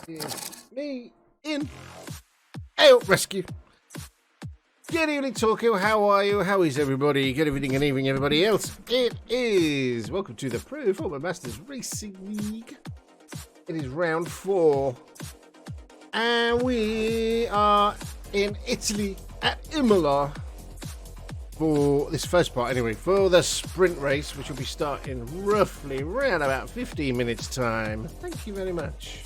It's me in Ale Rescue. Good evening, Tokyo. How are you? How is everybody? Good evening and evening, everybody else. It is. Welcome to the Pro Football Masters Racing League. It is round 4. And we are in Italy at Imola for this first part, anyway, for the sprint race, which will be starting roughly around about 15 minutes' time. Thank you very much.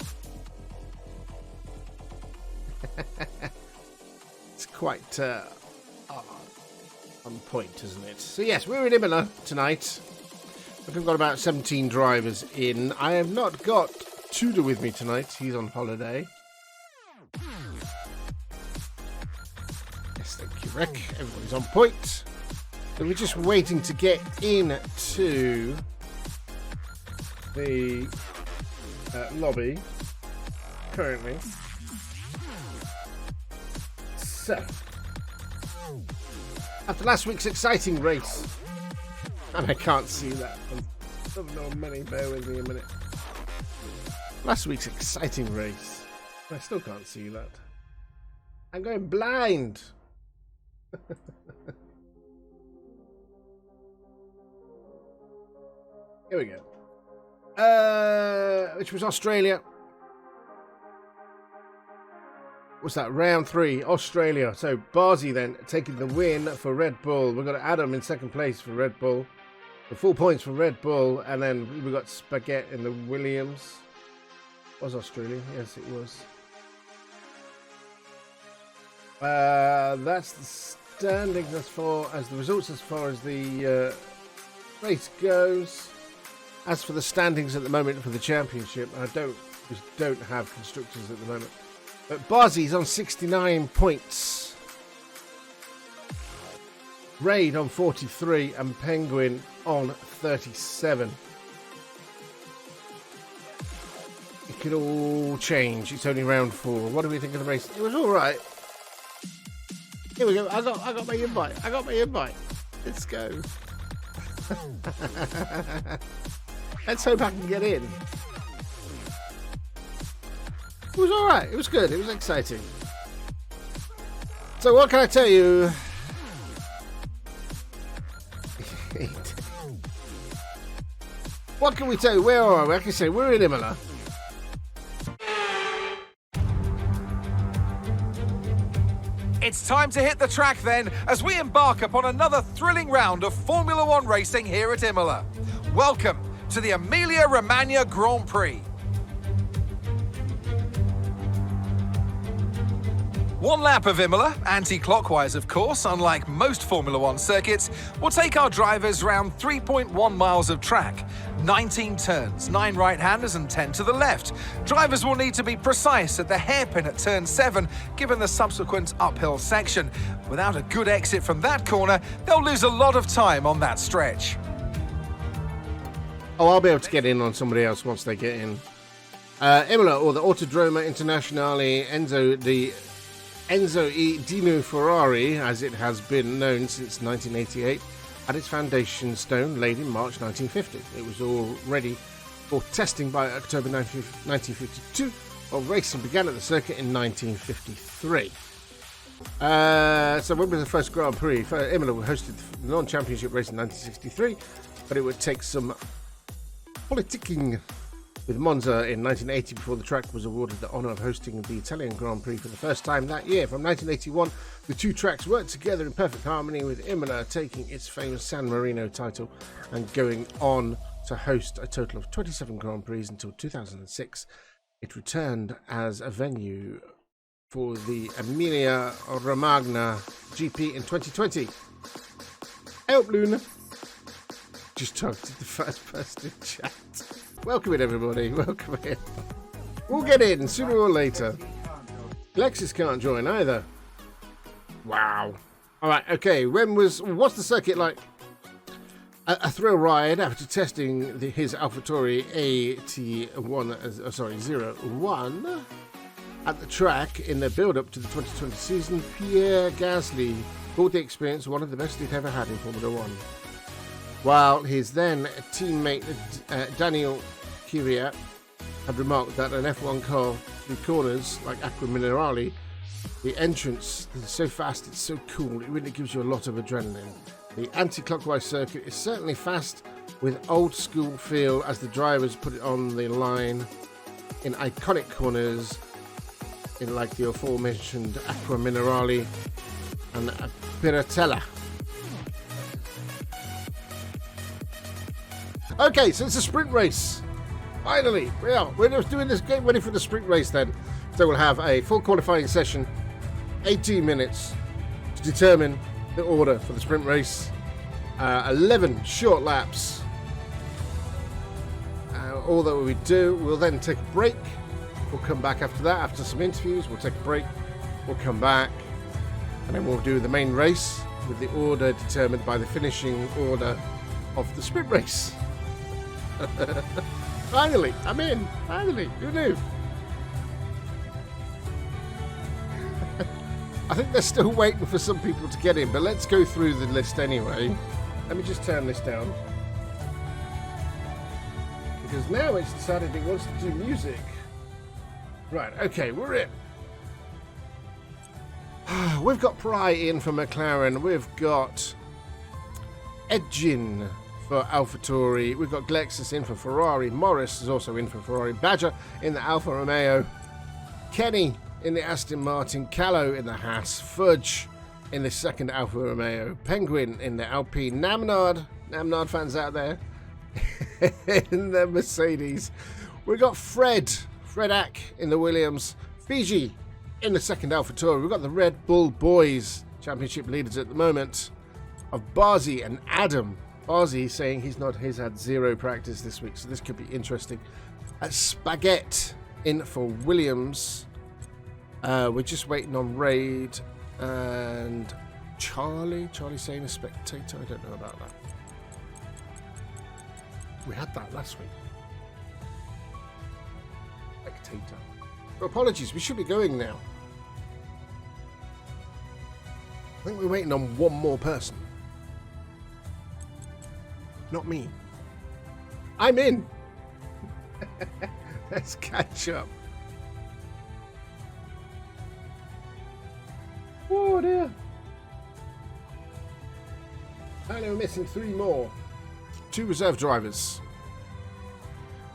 It's quite on point, isn't it? So yes, we're in Imola tonight. We've got about 17 drivers in. I have not got Tudor with me tonight. He's on holiday. Yes, thank you, Rick. Everybody's on point. So we're just waiting to get into the lobby currently. So, after last week's exciting race, and I can't see that. I don't know many. Bear with me a minute. Last week's exciting race. I still can't see that. I'm going blind. Here we go. Which was Australia. What's that? Round 3, Australia. So Barzi then taking the win for Red Bull. We've got Adam in second place for Red Bull. The 4 points for Red Bull. And then we got Spaghetti in the Williams. Was Australia? Yes, it was. That's the standings as far as the results, as far as the race goes. As for the standings at the moment for the championship, we don't have constructors at the moment. But Barzi's on 69 points. Raid on 43 and Penguin on 37. It could all change. It's only round 4. What do we think of the race? It was all right. Here we go. I got my invite. I got my invite. Let's go. Let's hope I can get in. It was all right. It was good. It was exciting. So what can I tell you? What can we tell you? Where are we? Like I say, we're in Imola. It's time to hit the track then, as we embark upon another thrilling round of Formula One racing here at Imola. Welcome to the Emilia-Romagna Grand Prix. One lap of Imola, anti-clockwise of course, unlike most Formula One circuits, will take our drivers round 3.1 miles of track, 19 turns, 9 right-handers and 10 to the left. Drivers will need to be precise at the hairpin at turn 7, given the subsequent uphill section. Without a good exit from that corner, they'll lose a lot of time on that stretch. Oh, I'll be able to get in on somebody else once they get in. Imola, or the Autodromo Internazionale Enzo e Dino Ferrari, as it has been known since 1988, had its foundation stone laid in March 1950. It was all ready for testing by October 1952, while racing began at the circuit in 1953. So when was the first Grand Prix? Imola hosted the non-championship race in 1963, but it would take some politicking with Monza in 1980 before the track was awarded the honour of hosting the Italian Grand Prix for the first time that year. From 1981, the two tracks worked together in perfect harmony, with Imola taking its famous San Marino title and going on to host a total of 27 Grand Prix until 2006. It returned as a venue for the Emilia Romagna GP in 2020. Help, Luna. Just talked to the first person in chat. Welcome in, everybody. Welcome in. We'll get in sooner or later. Lexus can't join either. Wow. All right. Okay. What's the circuit like? A thrill ride after testing his AlphaTauri AT01 at the track in the build-up to the 2020 season. Pierre Gasly called the experience one of the best he'd ever had in Formula One. While his then teammate Daniel Kvyat had remarked that an F1 car through corners like Aqua Minerale, the entrance is so fast, it's so cool, it really gives you a lot of adrenaline. The anti-clockwise circuit is certainly fast, with old school feel as the drivers put it on the line in iconic corners in like the aforementioned Aqua Minerale and Piratella. Okay, so it's a sprint race. Finally, we're just doing this, getting ready for the sprint race then. So we'll have a full qualifying session, 18 minutes to determine the order for the sprint race, 11 short laps. All that we do, we'll then take a break. We'll come back after that, after some interviews, we'll take a break, we'll come back, and then we'll do the main race with the order determined by the finishing order of the sprint race. Finally, I'm in. Finally, who knew? I think they're still waiting for some people to get in, but let's go through the list anyway. Let me just turn this down. Because now it's decided it wants to do music. Right, okay, we're in. We've got Pry in for McLaren. We've got Edgin for AlphaTauri. We've got Glexus in for Ferrari. Morris is also in for Ferrari. Badger in the Alfa Romeo. Kenny in the Aston Martin. Callow in the Haas. Fudge in the second Alfa Romeo. Penguin in the Alpine. Namnard fans out there, in the Mercedes. We've got Fredak in the Williams. Fiji in the second AlphaTauri. We've got the Red Bull Boys, championship leaders at the moment, of Barzi and Adam. Barzi saying he's had zero practice this week, so this could be interesting. Spaghetti in for Williams. We're just waiting on Raid and Charlie saying a spectator. I don't know about that. We had that last week. Spectator. Apologies, we should be going now. I think we're waiting on one more person. Not me. I'm in. Let's catch up. Oh dear. Apparently we're missing 3 more. 2 reserve drivers.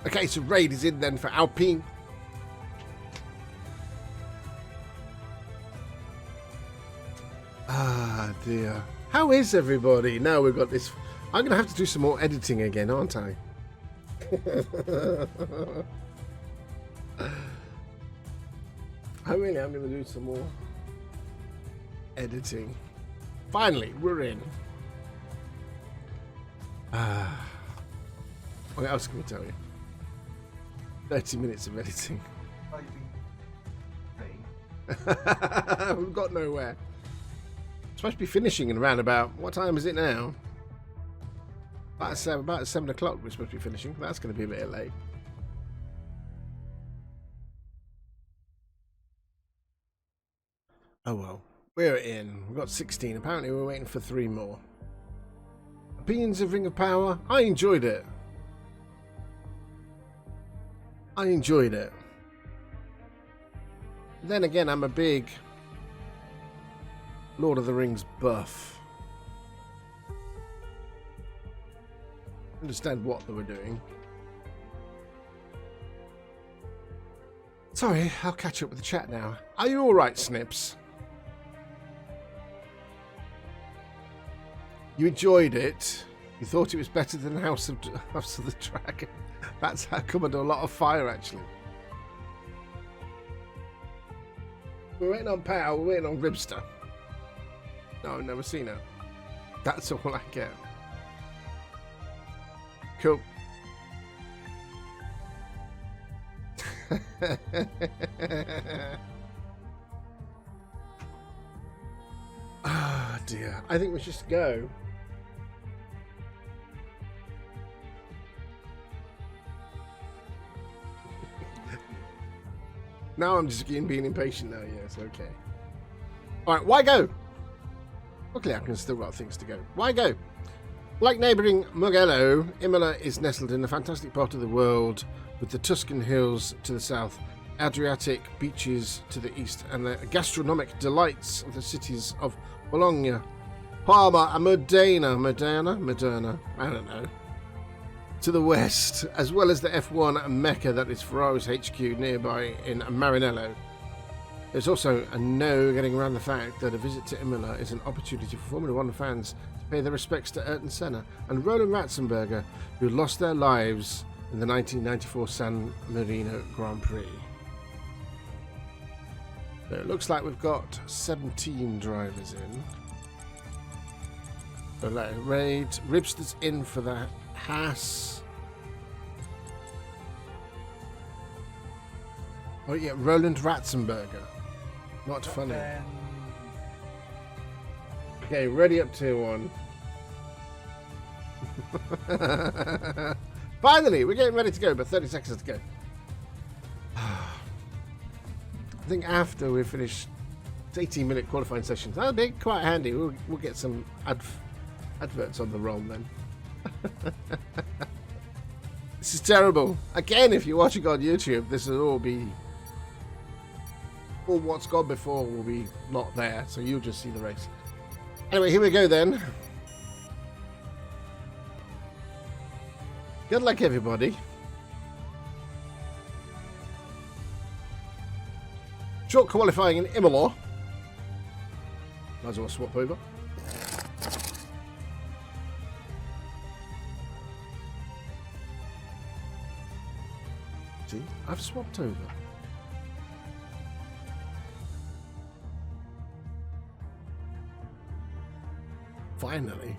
Okay, so Raid is in then for Alpine. Ah dear. How is everybody? Now we've got this. I'm going to have to do some more editing again, aren't I? I really am going to do some more Editing. Finally, we're in. What else can we tell you? 30 minutes of editing. We've got nowhere. Supposed to be finishing in around about, what time is it now? About 7 o'clock we're supposed to be finishing. That's going to be a bit late. Oh well. We're in. We've got 16. Apparently we're waiting for 3 more. Opinions of Ring of Power? I enjoyed it. Then again, I'm a big Lord of the Rings buff. Understand what they were doing. Sorry, I'll catch up with the chat now. Are you alright, Snips? You enjoyed it. You thought it was better than House of the Dragon. That's come under a lot of fire, actually. We're waiting on Power, we're waiting on Ribster. No, I've never seen her. That's all I get. Cool. Ah, dear. I think we should just go. Now I'm just being impatient now, yes, okay. Alright, why go? Luckily I can still got things to go. Why go? Like neighbouring Mugello, Imola is nestled in a fantastic part of the world with the Tuscan hills to the south, Adriatic beaches to the east, and the gastronomic delights of the cities of Bologna, Parma and Modena, I don't know, to the west, as well as the F1 Mecca that is Ferrari's HQ nearby in Maranello. There's also a no getting around the fact that a visit to Imola is an opportunity for Formula One fans to pay their respects to Ayrton Senna and Roland Ratzenberger, who lost their lives in the 1994 San Marino Grand Prix. So it looks like we've got 17 drivers in. So let it raid. Ribster's in for the Haas. Oh yeah, Roland Ratzenberger. Not funny. Okay, ready up tier 1. Finally, we're getting ready to go, but 30 seconds to go. I think after we finish 18-minute qualifying sessions, that'll be quite handy. We'll get some adverts on the roll then. This is terrible. Again, if you're watching on YouTube, this will all be... all what's gone before will be not there, so you'll just see the race. Anyway, here we go then. Good luck, everybody. Short qualifying in Imola. Might as well swap over. See, I've swapped over. Finally.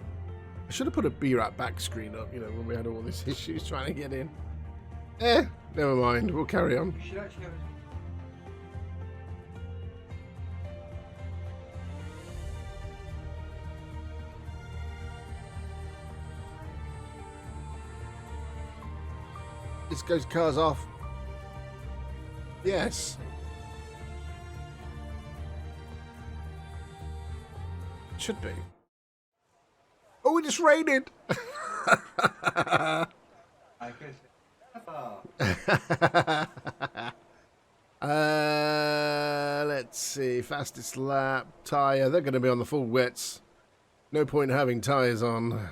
I should have put a B-Rat back screen up, you know, when we had all these issues trying to get in. Never mind. We'll carry on. You should actually have... This goes cars off. Yes. Should be. Oh, we just raided. I guess... Let's see. Fastest lap. Tyre. They're going to be on the full wets. No point in having tyres on.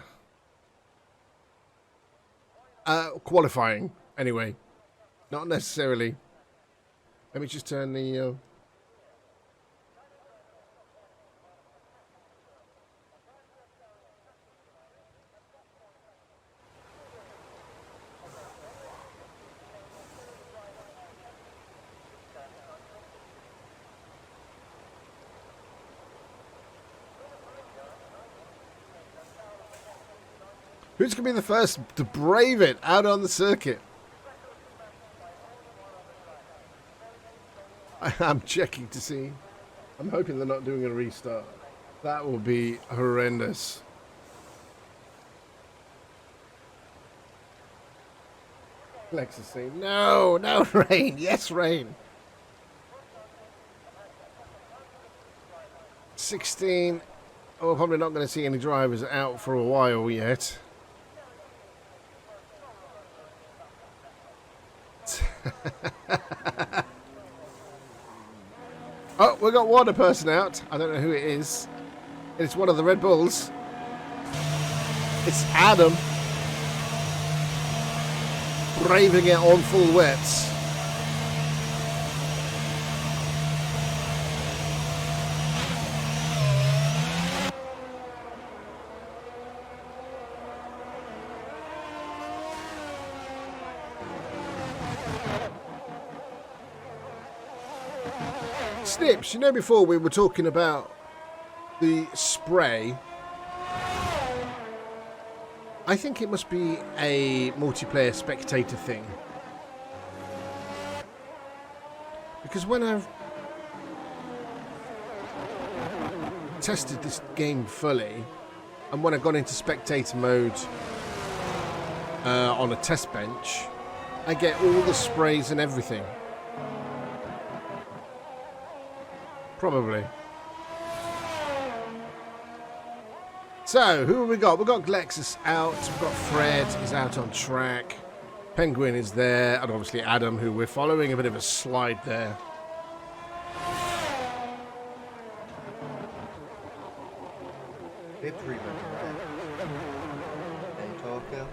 Qualifying. Anyway. Not necessarily. Let me just turn the... Who's going to be the first to brave it out on the circuit? I'm checking to see. I'm hoping they're not doing a restart. That will be horrendous. Lexus saying, no, no rain. Yes, rain. 16. Oh, we're probably not going to see any drivers out for a while yet. Oh, we've got one person out. I don't know who it is. It's one of the Red Bulls. It's Adam. Braving it on full wets. Snips, you know, before we were talking about the spray. I think it must be a multiplayer spectator thing. Because when I've tested this game fully, and when I've gone into spectator mode on a test bench, I get all the sprays and everything. Probably. So, who have we got? We've got Glexus out. We've got Fred is out on track. Penguin is there. And obviously Adam, who we're following. A bit of a slide there. Victory red. They talk out.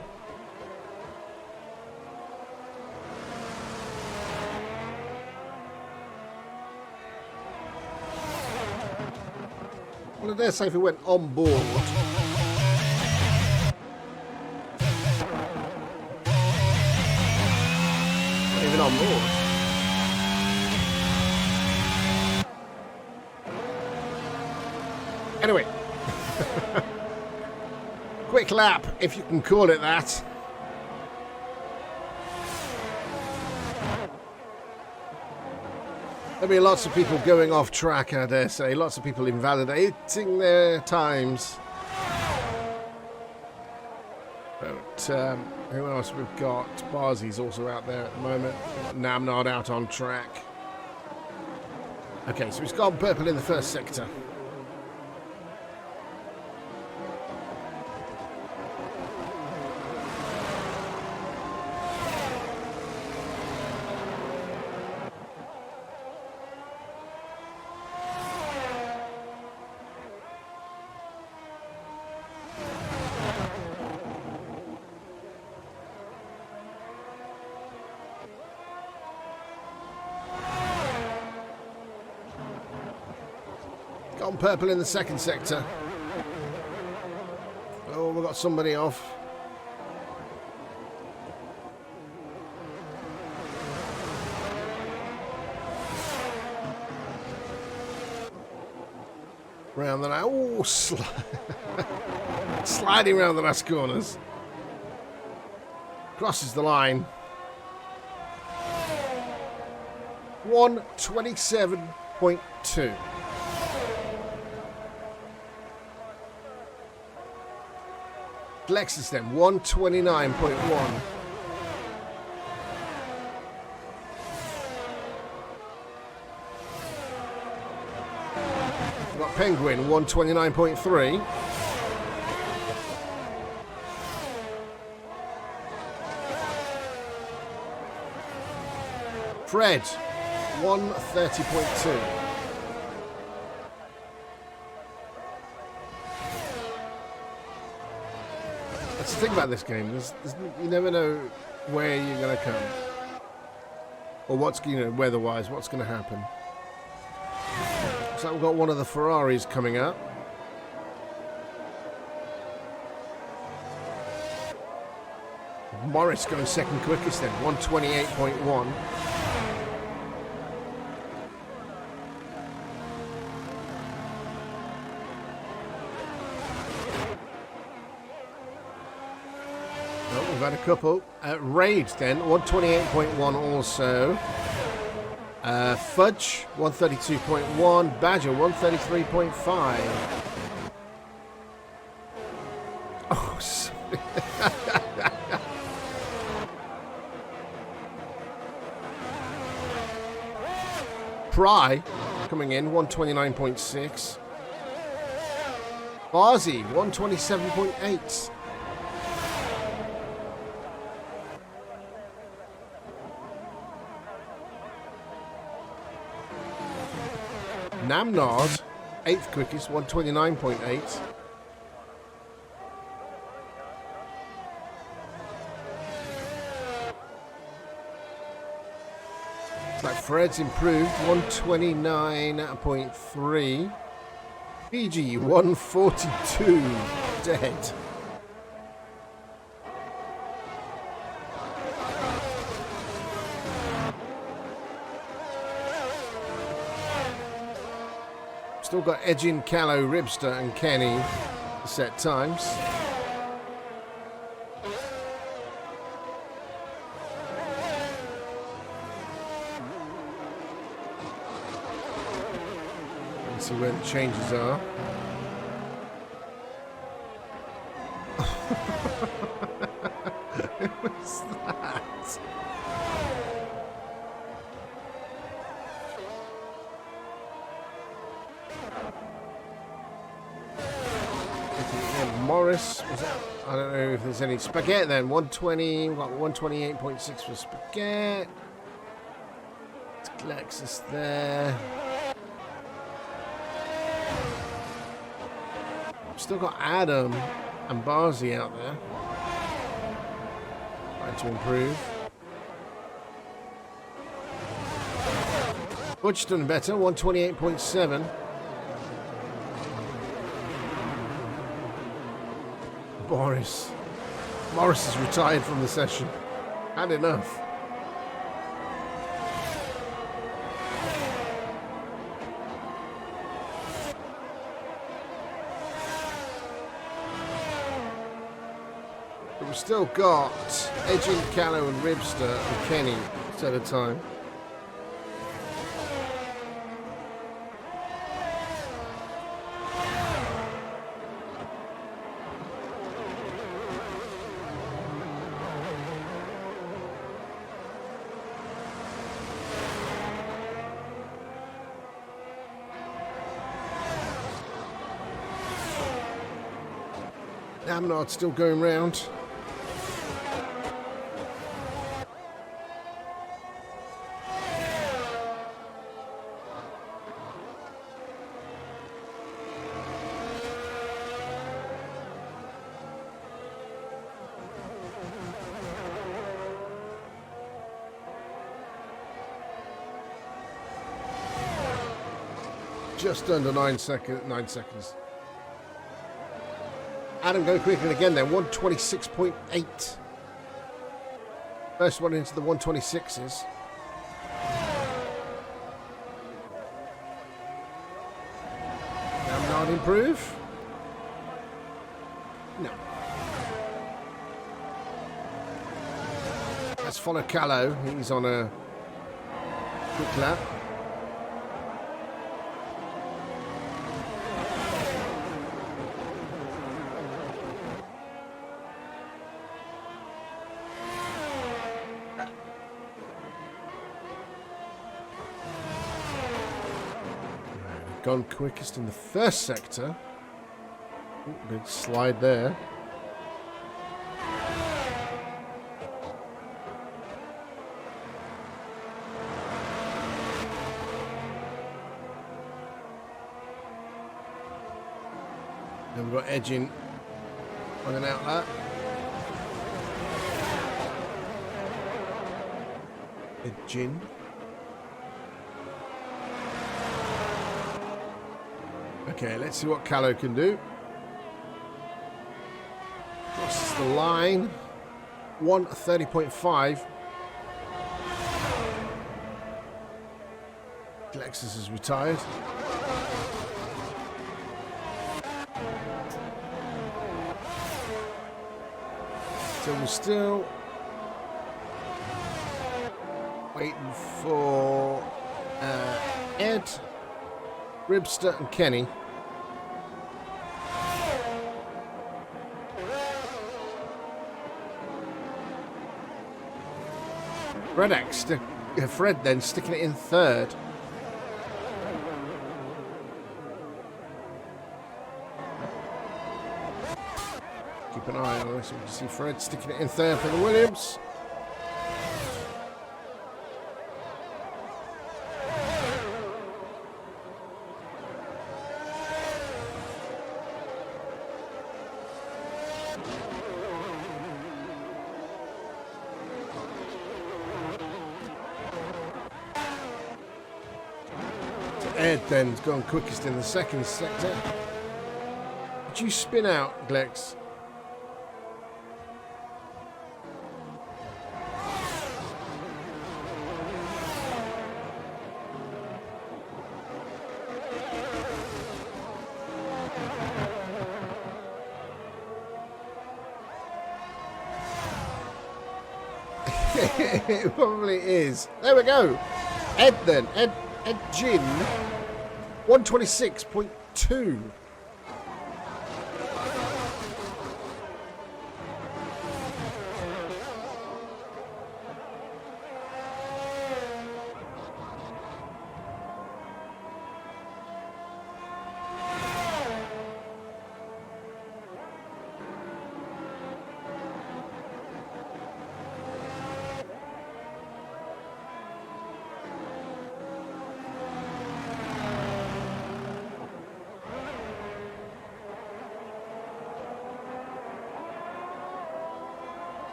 Well, I dare say if we went on board. Not even on board. Anyway. Quick lap, if you can call it that. There'll be lots of people going off track, I dare say. Lots of people invalidating their times. But who else we've got? Barzy's also out there at the moment. Namnod out on track. Okay, so he's got purple in the first sector. Got purple in the second sector. Oh, we've got somebody off. Round the oh, sliding around the last corners. Crosses the line. 1:27.2. Lexus then 1:29.1. We've got Penguin 1:29.3. Fred 1:30.2. That's the thing about this game. You never know where you're going to come, or what's weather-wise, what's going to happen. So we've got one of the Ferraris coming up. Morris going second quickest then, 1:28.1. Oh, we've had a couple. Rage then, 128.1 also. Fudge, 132.1. Badger, 133.5. Oh, sorry. Pry, coming in, 129.6. Barzy, 127.8. Namnard, 8th quickest, 129.8. Like Fred's improved, 129.3. Fiji, 142. Dead. Still got Edgin, Callow, Ribster and Kenny set times. Let's see where the changes are. What was that? Morris, was that? I don't know if there's any. Spaghetti then, 120, we've got 128.6 for Spaghetti. Lexus there. Still got Adam and Barzy out there. Trying to improve. Butch done better, 128.7. Morris is retired from the session. Had enough. But we've still got Edgin, Callow and Ribster and Kenny at a time. Amnard's still going round. Just under 9 seconds. Adam go quickly again then, 126.8. First one into the 126s. Amnard improve? No. Let's follow Callow. He's on a quick lap. Gone quickest in the first sector. Ooh, big slide there. Then we've got Edgin on an outlet. Edgin. Okay, let's see what Callow can do. Crosses the line. 130.5. Lexus is retired. So we're still waiting for Ed, Ribster and Kenny. Fred then sticking it in third. Keep an eye on this. We can see Fred sticking it in third for the Williams. Ed then's gone quickest in the second sector. Did you spin out, Glex? It probably is. There we go. Ed then. Ed Gin. 126.2.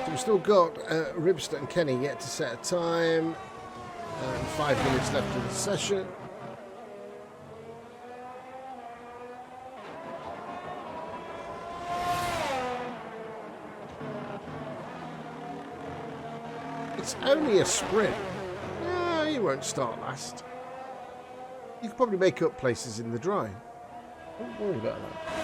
We've still got Ribster and Kenny yet to set a time. 5 minutes left in the session. It's only a sprint. No, you won't start last. You could probably make up places in the dry. Don't worry about that.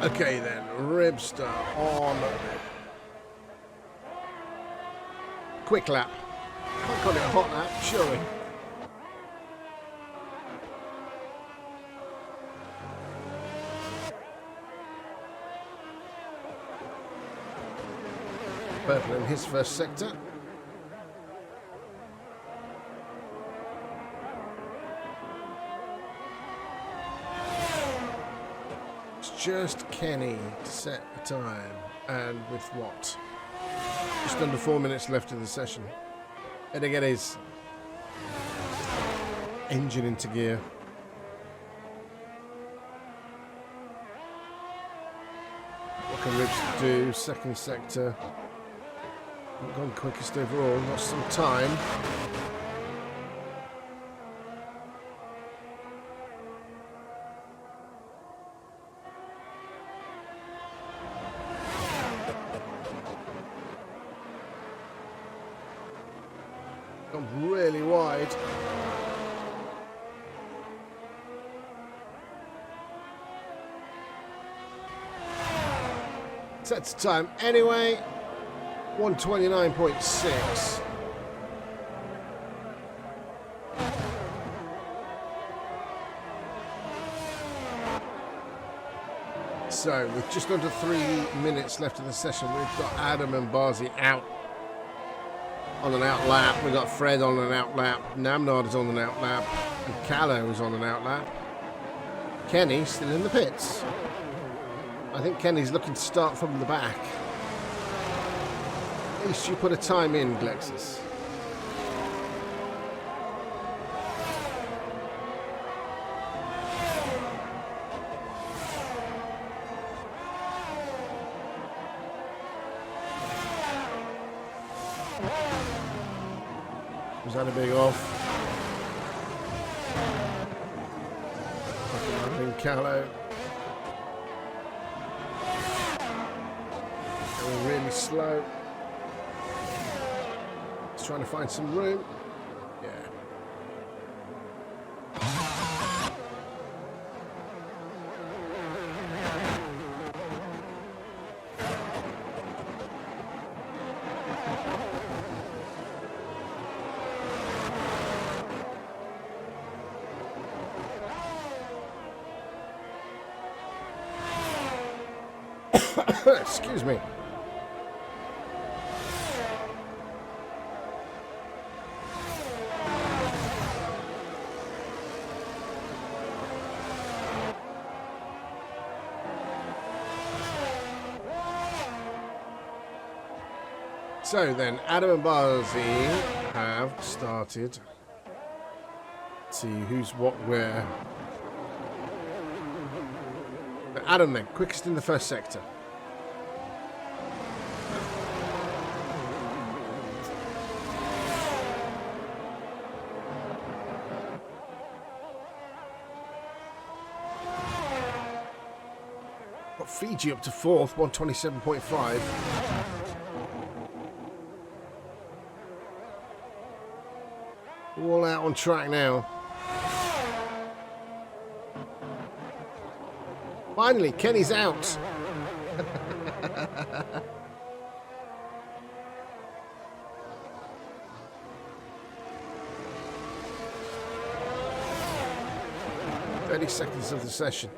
Okay then, Ribster on quick lap. Can't call it a hot lap, surely. Purple in his first sector. Just Kenny to set a time, and with what? Just under 4 minutes left in the session. And to get his engine into gear. What can Ribster do? Second sector. Not gone quickest overall, lost some time. Really wide. Sets the time anyway. 129.6. So with just under 3 minutes left in the session, we've got Adam and Barzi out on an out lap. We've got Fred on an out lap. Namnard is on an out lap. And Callow is on an out lap. Kenny still in the pits. I think Kenny's looking to start from the back. At least you put a time in, Glexus. Was that a big off? Callow. really slow. Just trying to find some room. Yeah. Excuse me. So then, Adam and Barzy have started. Let's see who's what where. Adam then, quickest in the first sector. Got Fiji up to 4th, 127.5. All out on track now. Finally, Kenny's out. "30 seconds of the session."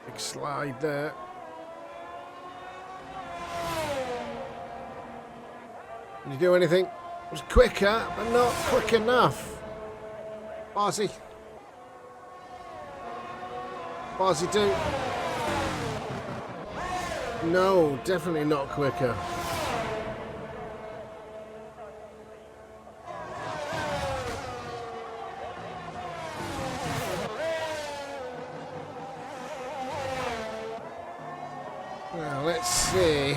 Big slide there. Did you do anything? It was quicker, but not quick enough. Barzy. Barzy do. No, definitely not quicker. Well, let's see.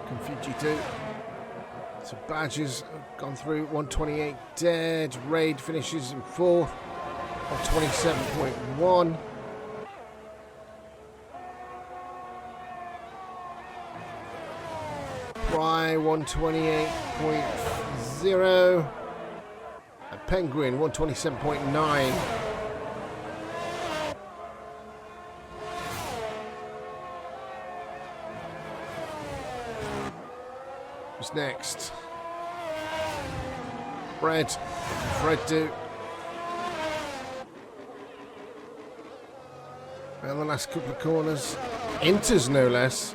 Can Fiji do? So Badgers have gone through 128 dead. Raid finishes in 4th on 27.1. Pry 128.0. And Penguin 127.9. Who's next? Fred do. And the last couple of corners. Enters no less.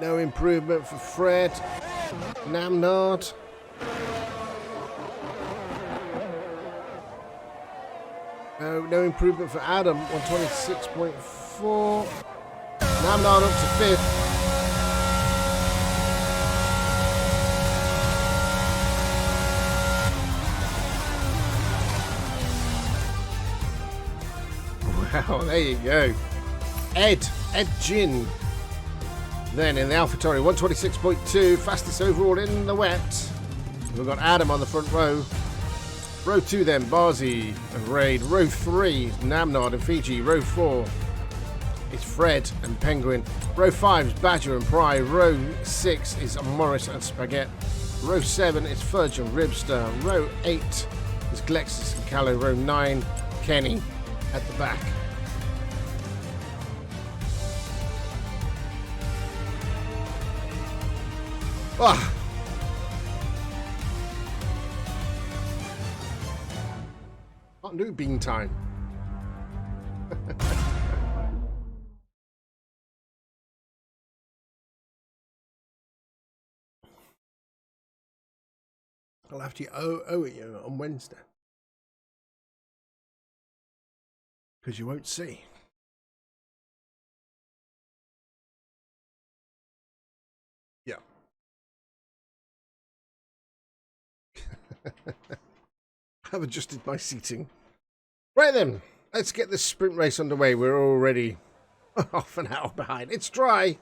No improvement for Fred. Namnard. No improvement for Adam. 126.4. Namnard up to 5th. Wow, there you go. Ed Gin. Then in the AlphaTauri, 126.2, fastest overall in the wet. We've got Adam on the front row. Row 2 then, Barzy and Raid. Row 3, Namnard and Fiji. Row 4 is Fred and Penguin. Row 5 is Badger and Pry. Row 6 is Morris and Spaghetti. Row 7 is Fudge and Ribster. Row 8 is Glexus and Callow. Row 9, Kenny at the back. Ah. Can't do bean time. I'll have to owe it you on Wednesday. Because you won't see. Yeah. I've adjusted my seating. Right then, let's get this sprint race underway. We're already half an hour behind. It's dry.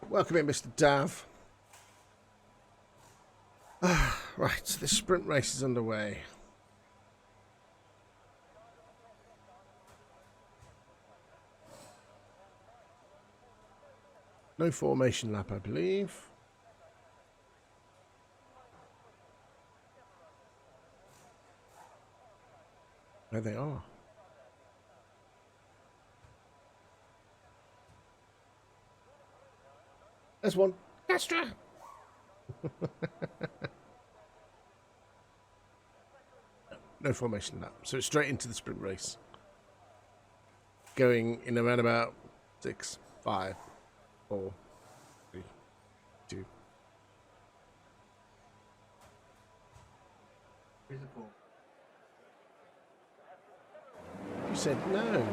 Welcome in, Mr. Dav. Right, the sprint race is underway. No formation lap, I believe. There they are. There's one. Castra! No formation lap, so it's straight into the sprint race. Going in around about 6, 5, 4, 3, 2. Here's a 4. You said no.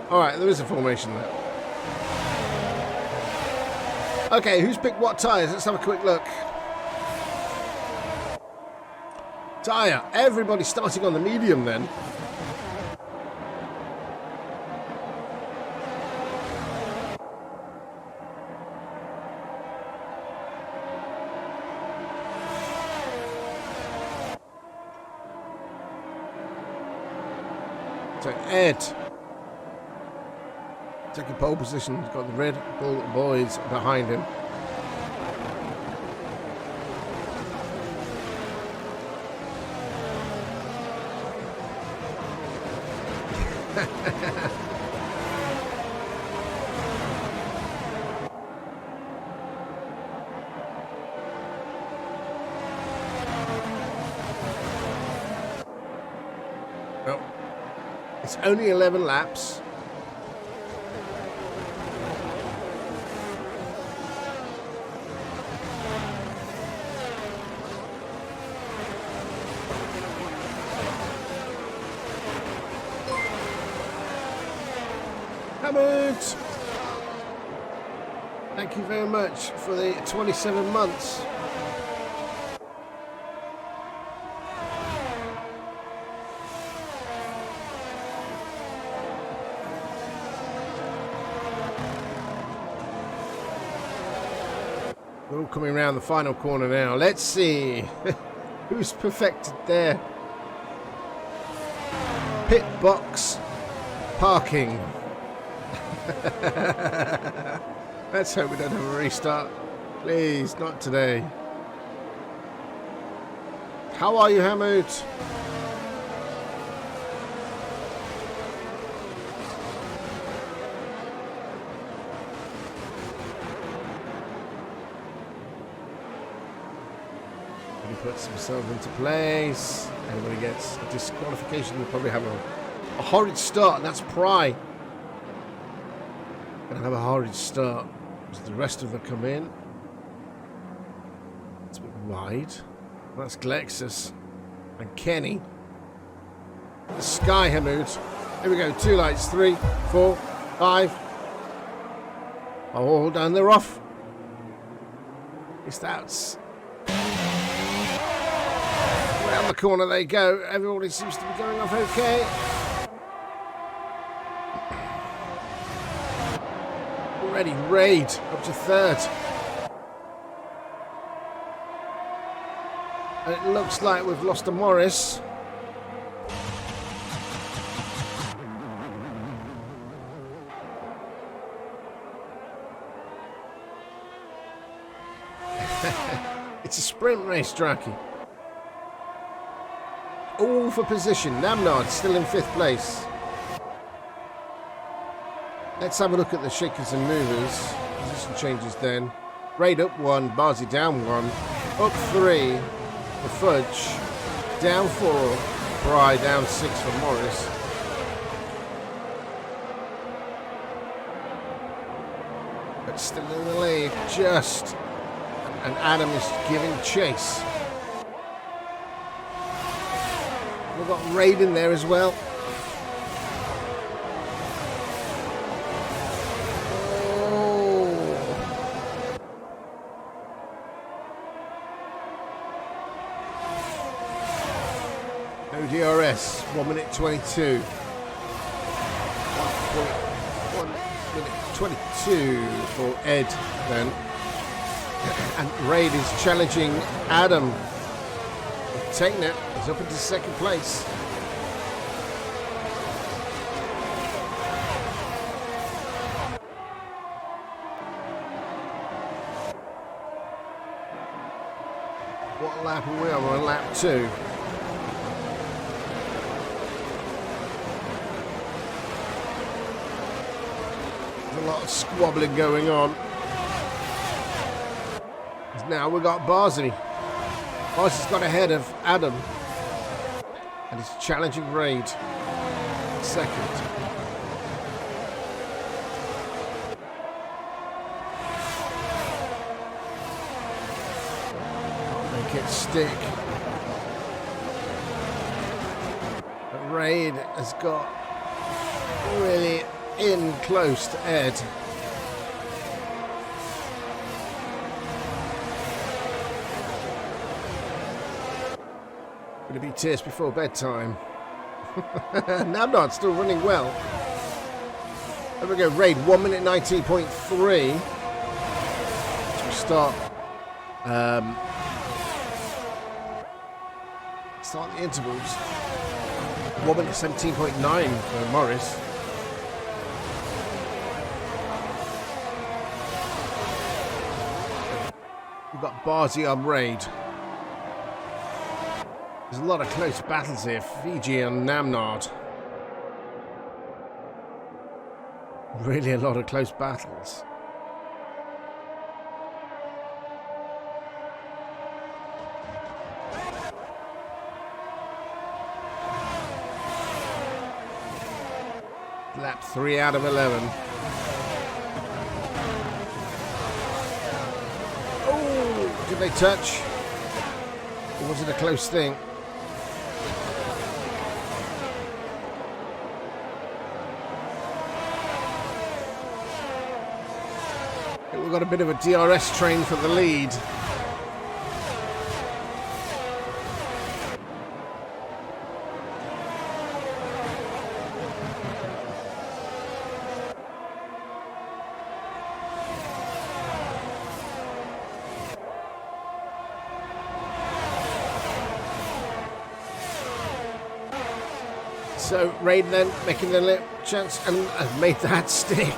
Alright, there is a formation lap. Okay, who's picked what tyres? Let's have a quick look. Tyre. Everybody starting on the medium then. So Ed taking pole position. He's got the Red Bull boys behind him. Well, it's only 11 laps. Hamid! Thank you very much for the 27 months. We're all coming around the final corner now. Let's see who's perfected there. Pit box parking. Let's hope we don't have a restart. Please, not today. How are you, Hamid? He puts himself into place. Everybody gets a disqualification. We'll probably have a horrid start, and that's Pry. Gonna have a horrid start as the rest of them come in. It's a bit wide. That's Glexus and Kenny. The Sky Hamid. Here we go. 2 lights. 3, 4, 5. Oh, down they're off. It's that's around the corner they go. Everybody seems to be going off okay. Already Raid up to 3rd. And it looks like we've lost a Morris. It's a sprint race, Draki. All for position. Namnard still in 5th place. Let's have a look at the shakers and movers. Position changes then. Raid up 1, Barzy down 1, up 3 for Fudge, down 4, Pry down 6 for Morris. But still in the lead, just. And Adam is giving chase. We've got Raid in there as well. No DRS, 1 minute 22. 1 minute 22 for Ed then. And Raid is challenging Adam. Technet is up into second place. What lap are we on? We're on lap 2. There's a lot of squabbling going on. Now we've got Barzy. Barzy's got ahead of Adam. And he's challenging Raid. Second. Can't make it stick. But Raid has got really in close to Ed. Going to be tears before bedtime. Namnard still running well. There we go, Raid 1 minute 19.3. So we start the intervals. 1 minute 17.9 for Morris. We've got Barzy on Raid. There's a lot of close battles here. Fiji and Namnard. Really a lot of close battles. Lap 3 out of 11. Oh, did they touch? Or was it a close thing? We've got a bit of a DRS train for the lead. So Raid then making the lip chance and made that stick.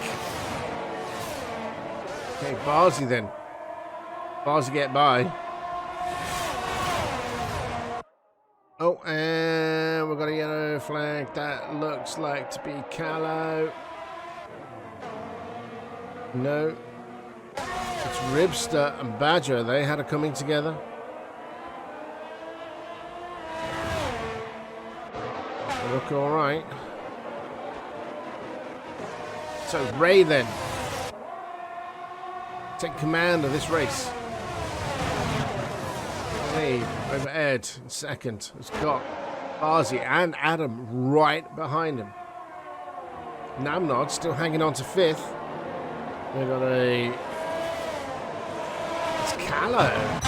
Okay, Barzy then. Barzy get by. Oh, and we've got a yellow flag. That looks like to be Callow. No. It's Ribster and Badger. They had a coming together. They look all right. So Ray then. Take command of this race. Lead over Ed in second. It's got Barzy and Adam right behind him. Namnard still hanging on to fifth. They've got a... It's Callow.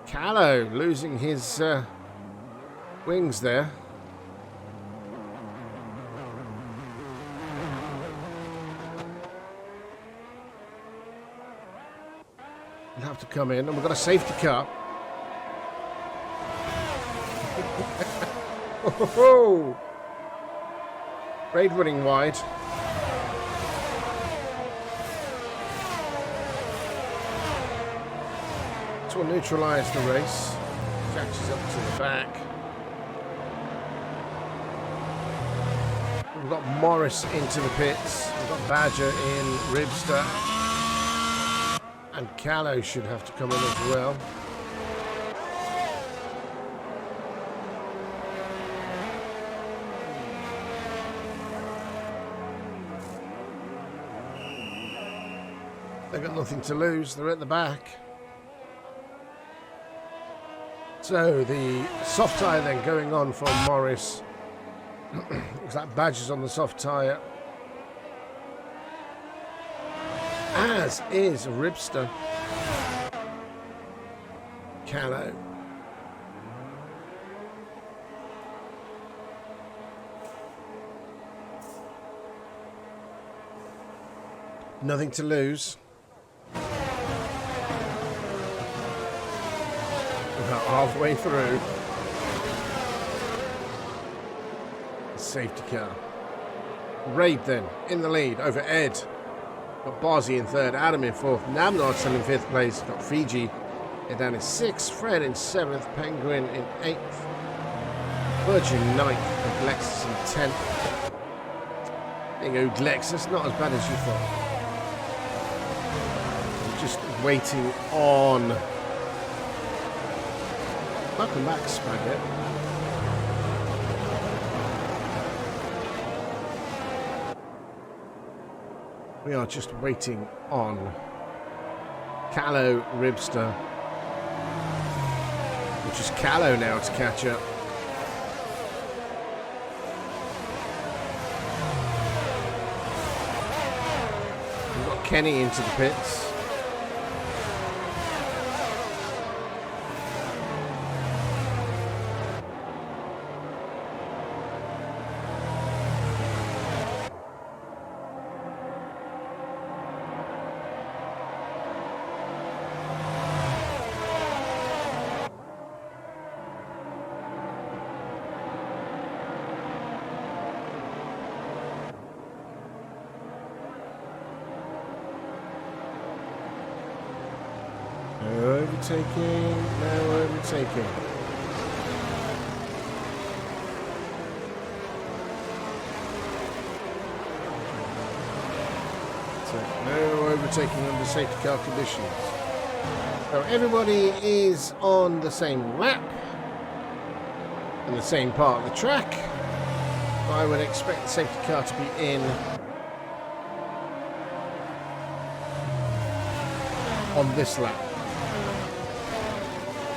Callow losing his wings there. We'll have to come in, and we've got a safety car. Oh, Raid running wide. This will neutralise the race. Catches up to the back. We've got Morris into the pits. We've got Badger in, Ribster. And Callow should have to come in as well. They've got nothing to lose. They're at the back. So the soft tyre then going on from Morris. Looks like Badger's on the soft tyre. As is Ribster. Callow. Nothing to lose. About halfway through. Safety car. Raid then, in the lead, over Ed. Got Barzy in third, Adam in fourth, Namnard still in fifth place, got Fiji down in sixth, Fred in seventh, Penguin in eighth, Virgin ninth, and Lexus in 10th. There you go, Lexus, not as bad as you thought. I'm just waiting on. Welcome back, Spaghetti. We are just waiting on Callow Ribster, which is Callow now to catch up. We've got Kenny into the pits. Overtaking, now overtaking. So, no overtaking under safety car conditions. So everybody is on the same lap, in the same part of the track. I would expect the safety car to be in on this lap.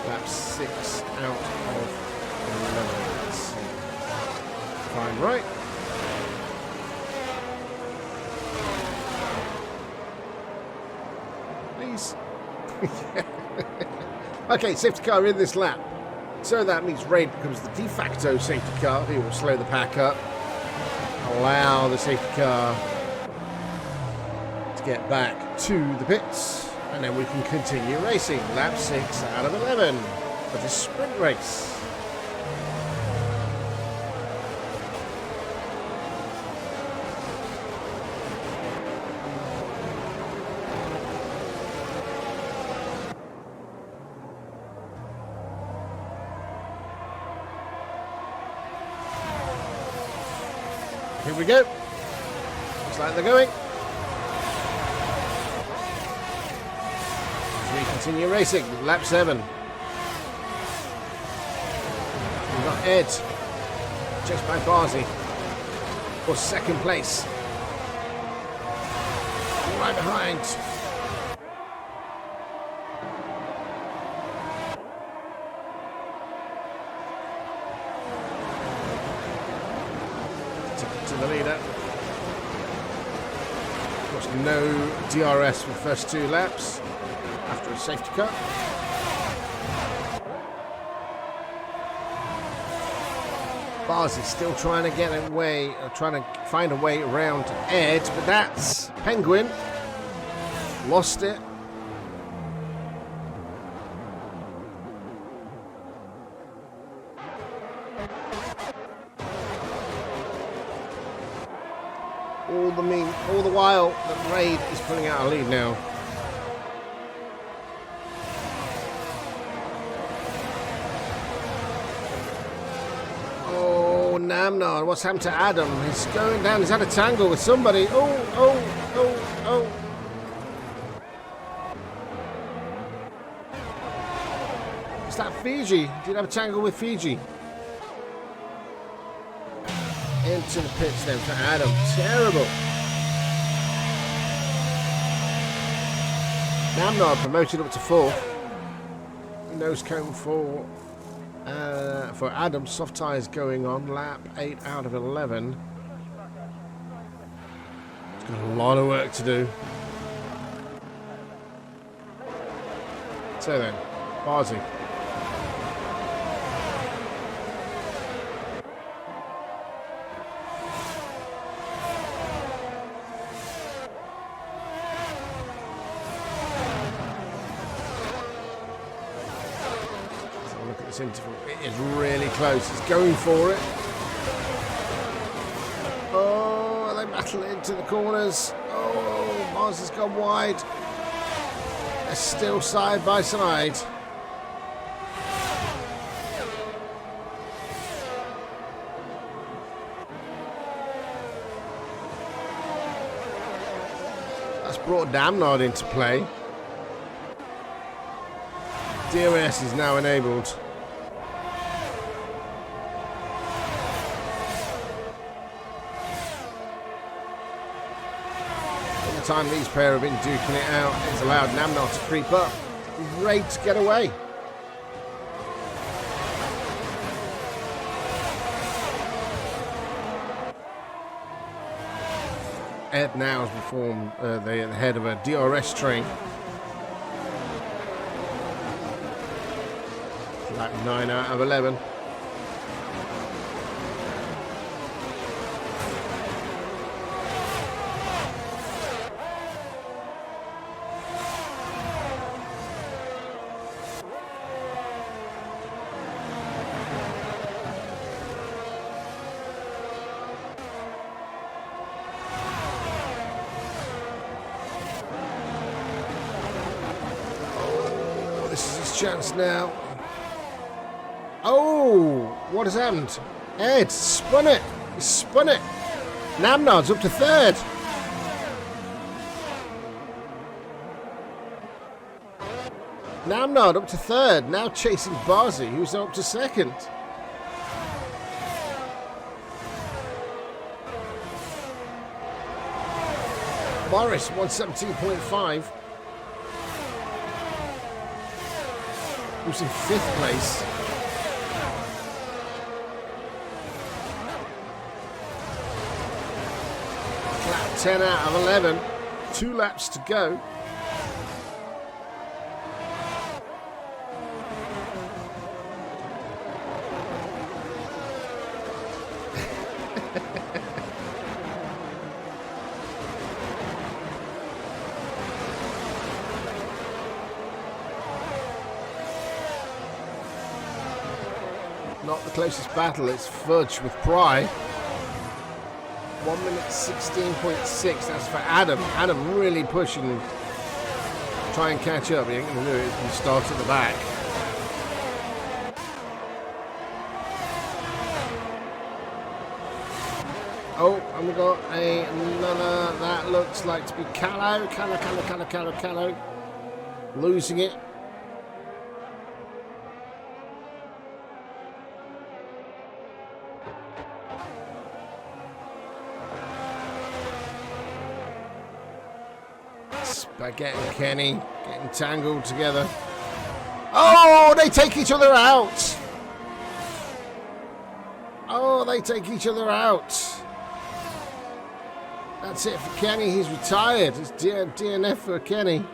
Lap 6 out of 11. Fine, right. Please. Okay, safety car in this lap. So that means Raid becomes the de facto safety car. He will slow the pack up. Allow the safety car to get back to the pits. And then we can continue racing. Lap 6 out of 11 for the sprint race. Here we go. Looks like they're going. We continue racing. Lap 7. We've got Ed. Chased by Barzy. For second place. Right behind. To the leader. Of course, no DRS for the first 2 laps after a safety car. Barzy still trying to get away, trying to find a way around Ed, but that's Penguin. Lost it. All the while that Raid is pulling out a lead now. Oh, Namnard, what's happened to Adam? He's going down, he's had a tangle with somebody. Oh. Is that Fiji? Did you have a tangle with Fiji? Into the pits then for Adam. Terrible. Namnard promoted up to 4th. Nose cone for Adam. Soft tyres going on. Lap 8 out of 11. He's got a lot of work to do. So then, Barzy. this interval. It is really close. It's going for it. Oh, they battle it into the corners. Oh, Mars has gone wide. They're still side by side. That's brought Damnard into play. DRS is now enabled. All the time these pair have been duking it out, it's allowed Namnar to creep up. He's ready to get away. Ed now has performed the head of a DRS train. Like 9 out of 11. Oh, this is his chance now. Oh, what has happened? Ed spun it. He spun it. Namnard's up to third. Namnard up to third. Now chasing Barzi, who's up to second. Morris, 117.5. Who's in fifth place. 10 out of 11. 2 laps to go. Not the closest battle, it's Fudge with Pry. 1 minute 16.6. That's for Adam. Adam really pushing. Try and catch up. He ain't going to do it. He starts at the back. Oh, and we got another. That looks like to be Callow. Callow. Losing it. Spaghetti and Kenny getting tangled together. Oh, they take each other out. Oh, they take each other out. That's it for Kenny. He's retired. It's DNF for Kenny.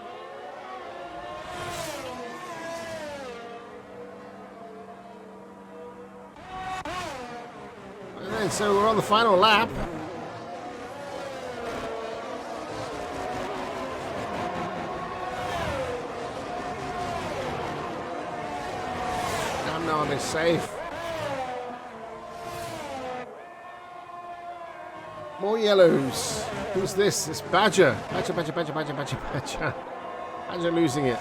And then, so we're on the final lap. Namnar is safe. More yellows. Who's this? It's Badger. Badger losing it.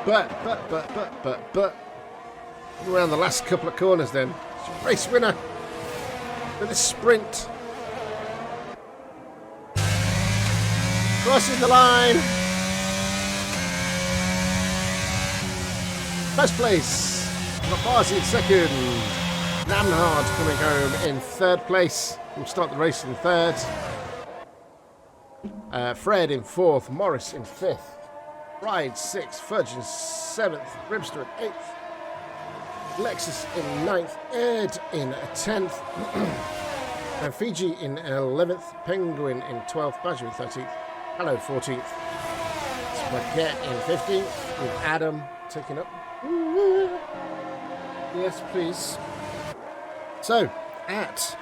But. Around the last couple of corners then. Race winner with a sprint. Crossing the line. First place. Barzi in second. Namnard coming home in third place. We'll start the race in third. Fred in fourth. Morris in fifth. Ride sixth. Fudge in seventh. Ribster in eighth. Lexus in ninth. Ed in 10th. And Fiji in 11th. Penguin in 12th. Badger in 13th. Hello, 14th. Spaghetti in 15th. With Adam taking up. Yes, please. So, at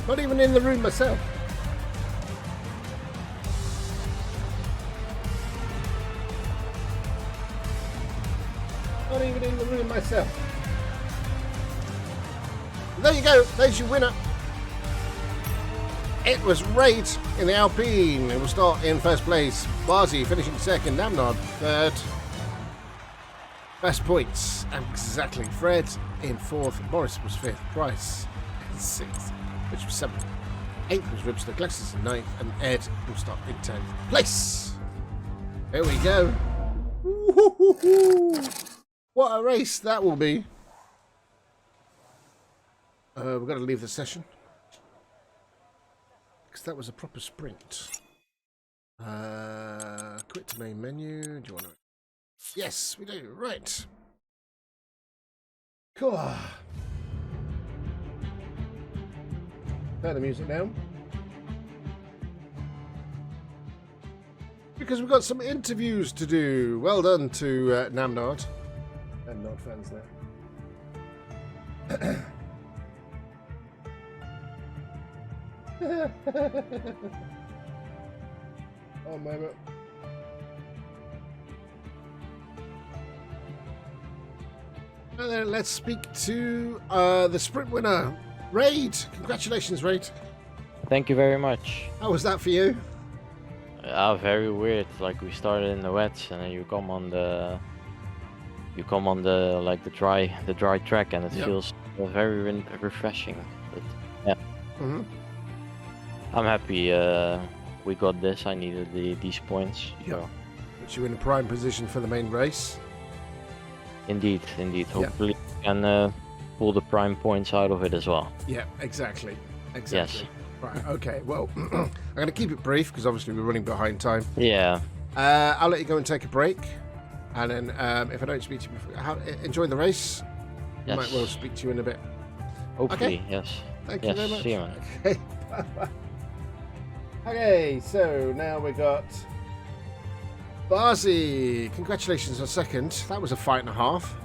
Not even in the room myself. Not even in the room myself. There you go. There's your winner. It was Raid in the Alpine. It will start in first place. Barzi finishing second. Namnod third. Best points. Exactly. Fred in fourth. Morris was fifth. Price in sixth. Which was seventh. Eighth was Ribster. Glexus in ninth. And Ed will start in 10th place. There we go. Woo-hoo-hoo-hoo. What a race that will be. We've got to leave the session. Because that was a proper sprint. Quit to main menu. Do you want to? Yes, we do. Right. Cool. Turn the music down. Because we've got some interviews to do. Well done to Namnod. And Nod fans there. Oh, moment. And then let's speak to the sprint winner, Raid. Congratulations, Raid. Thank you very much. How was that for you? Very weird. Like we started in the wets, and then you come on the like the dry track, and it feels very refreshing. But yeah, I'm happy we got this. I needed these points. Yeah. So. Put you in a prime position for the main race. Indeed. Hopefully, we can pull the prime points out of it as well. Yeah, exactly. Yes. Right. Okay. Well, I'm going to keep it brief because obviously we're running behind time. Yeah. I'll let you go and take a break, and then if I don't speak to you before, enjoy the race. Yes. Might well speak to you in a bit. Hopefully, Okay. yes. Thank you very much. See you, man. Okay. Bye-bye. Okay, so now we got Barzi. Congratulations on second. That was a fight and a half.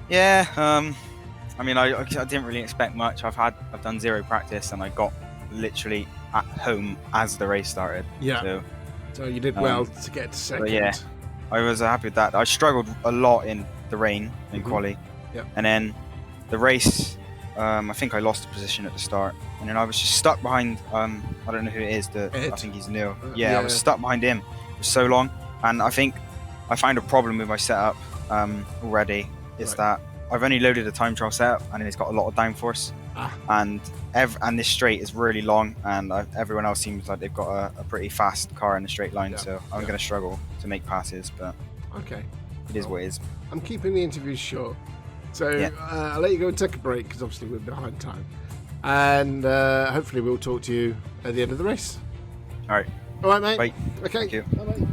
Yeah, I mean, I didn't really expect much. I've done zero practice, and I got literally at home as the race started. Yeah. So you did well to get to second. Yeah, I was happy with that. I struggled a lot in the rain in quali. Yeah. And then the race, I think I lost a position at the start, and then I was just stuck behind. I don't know who it is. I think he's new. I was stuck behind him for so long, and I think I found a problem with my setup already. Is that I've only loaded a time trial setup, and it's got a lot of downforce, and this straight is really long, and everyone else seems like they've got a pretty fast car in the straight line, so I'm going to struggle to make passes, but okay, it is what it is. I'm keeping the interviews short, so I'll let you go and take a break because obviously we're behind time, and hopefully we'll talk to you at the end of the race. All right, mate. Bye. Okay. Thank you. Bye.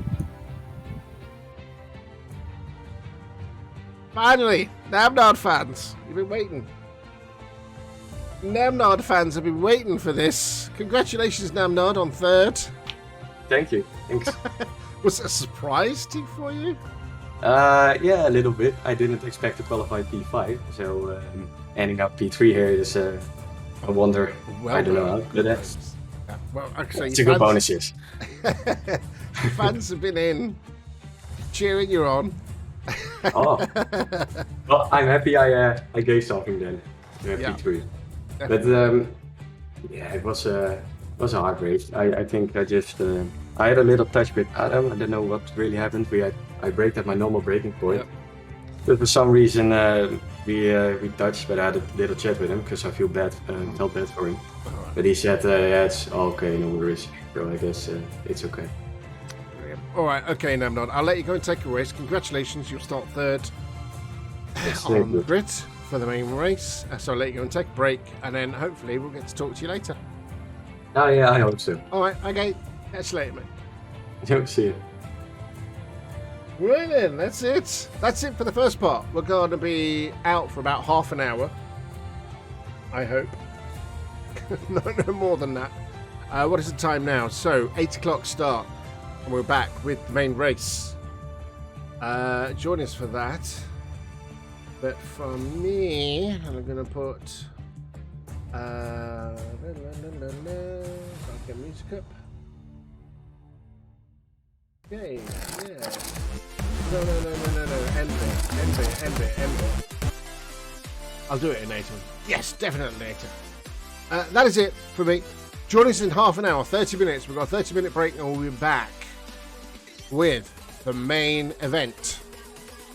Finally, Namnod fans, you've been waiting. Namnod fans have been waiting for this. Congratulations, Namnod, on third. Thank you. Thanks. Was it a surprise for you? Yeah, a little bit. I didn't expect to qualify P5, so ending up P3 here is a wonder. Well, I don't know how, but that's actually, it's a good bonus, yes. Fans have been in, cheering you on. Oh, well, I'm happy I gave something then. P3. But yeah, it was a hard race. I think I had a little touch with Adam. I don't know what really happened. I braked at my normal braking point. But for some reason we touched. But I had a little chat with him because I felt bad for him. But he said, yeah, it's okay, no worries. So I guess it's okay. All right, okay, Namnod. I'll let you go and take a race. Congratulations, you'll start third. on the grid for the main race. So I'll let you go and take a break, and then hopefully we'll get to talk to you later. Oh yeah, I hope so. All right, okay. Catch you later, mate. Yep, see you. Right then, that's it. That's it for the first part. We're going to be out for about half an hour. I hope. no more than that. What is the time now? So, 8 o'clock start. And we're back with the main race. Join us for that. But for me, I'm going to put... I'll get music up. Okay, yeah. No. End it. I'll do it in later. Yes, definitely later. That is it for me. Join us in half an hour, 30 minutes. We've got a 30-minute break and we'll be back with the main event.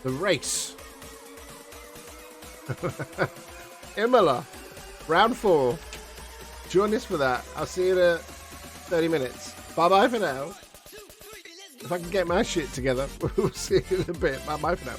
The race. Imola. Round 4. Join us for that. I'll see you in 30 minutes. Bye-bye for now. If I can get my shit together, we'll see you in a bit. Bye-bye for now.